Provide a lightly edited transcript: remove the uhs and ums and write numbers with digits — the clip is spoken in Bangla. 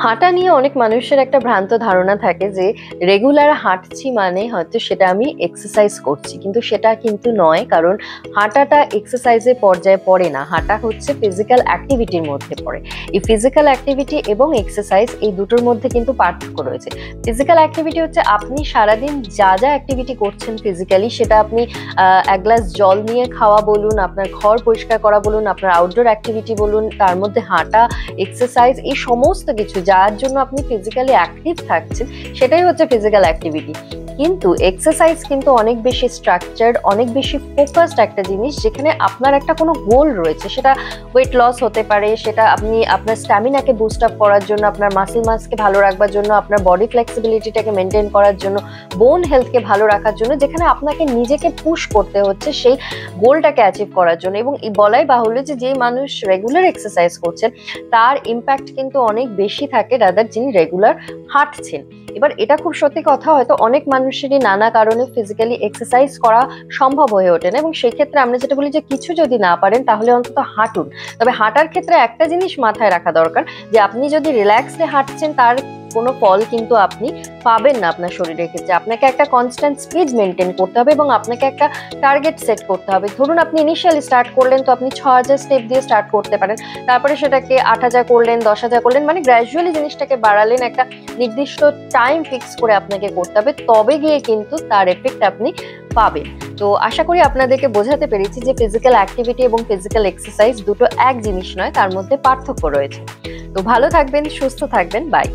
হাঁটা নিয়ে অনেক মানুষের একটা ভ্রান্ত ধারণা থাকে যে রেগুলার হাঁটছি মানে হয়তো সেটা আমি এক্সারসাইজ করছি, কিন্তু সেটা কিন্তু নয়। কারণ হাঁটাটা এক্সারসাইজের পর্যায়ে পড়ে না, হাঁটা হচ্ছে ফিজিক্যাল অ্যাক্টিভিটির মধ্যে পড়ে। এই ফিজিক্যাল অ্যাক্টিভিটি এবং এক্সারসাইজ এই দুটোর মধ্যে কিন্তু পার্থক্য রয়েছে। ফিজিক্যাল অ্যাক্টিভিটি হচ্ছে আপনি সারাদিন যা যা অ্যাক্টিভিটি করছেন ফিজিক্যালি, সেটা আপনি এক গ্লাস জল নিয়ে খাওয়া বলুন, আপনার ঘর পরিষ্কার করা বলুন, আপনার আউটডোর অ্যাক্টিভিটি বলুন, তার মধ্যে হাঁটা, এক্সারসাইজ, এই সমস্ত কিছু যার জন্য আপনি ফিজিক্যালি অ্যাক্টিভ থাকছেন সেটাই হচ্ছে ফিজিক্যাল অ্যাক্টিভিটি। কিন্তু এক্সারসাইজ কিন্তু অনেক বেশি স্ট্রাকচার্ড, অনেক বেশি ফোকাসড একটা জিনিস, যেখানে আপনার একটা কোনো গোল রয়েছে। সেটা ওয়েট লস হতে পারে, সেটা আপনি আপনার স্ট্যামিনাকে বুস্ট আপ করার জন্য, আপনার মাসল মাসকে ভালো রাখবার জন্য, আপনার বডি ফ্লেক্সিবিলিটিটাকে মেনটেন করার জন্য, বোন হেলথকে ভালো রাখার জন্য, যেখানে আপনাকে নিজেকে পুশ করতে হচ্ছে সেই গোলটাকে অ্যাচিভ করার জন্য। এবং বলাই বাহুল্য যে মানুষ রেগুলার এক্সারসাইজ করছেন তার ইম্প্যাক্ট কিন্তু অনেক বেশি থাকে রাদার যিনি রেগুলার হাঁটছেন। এবার এটা খুব সত্যি কথা, হয়তো অনেক মানুষেরই নানা কারণে ফিজিক্যালি এক্সারসাইজ করা সম্ভব হয়ে ওঠে না, এবং সেই ক্ষেত্রে আমরা যেটা বলি যে কিছু যদি না পারেন তাহলে অন্তত হাঁটুন। তবে হাঁটার ক্ষেত্রে একটা জিনিস মাথায় রাখা দরকার, যে আপনি যদি রিল্যাক্সে হাঁটছেন তার কোনো ফল কিন্তু আপনি পাবেন না আপনার শরীরের ক্ষেত্রে। আপনাকে একটা কনস্ট্যান্ট স্পিড মেনটেন করতে হবে এবং আপনাকে একটা টার্গেট সেট করতে হবে। ধরুন আপনি ইনিশিয়ালি স্টার্ট করলেন, তো আপনি 6000 স্টেপ দিয়ে স্টার্ট করতে পারেন, তারপরে সেটাকে 8000 করলেন, 10000 করলেন, মানে গ্র্যাজুয়ালি জিনিসটাকে বাড়ালেন। একটা নির্দিষ্ট টাইম ফিক্স করে আপনাকে করতে হবে, তবে গিয়ে কিন্তু তার এফেক্ট আপনি পাবেন। তো আশা করি আপনাদেরকে বোঝাতে পেরেছি যে ফিজিক্যাল অ্যাক্টিভিটি এবং ফিজিক্যাল এক্সারসাইজ দুটো এক জিনিস নয়, তার মধ্যে পার্থক্য রয়েছে। তো ভালো থাকবেন, সুস্থ থাকবেন, বাই।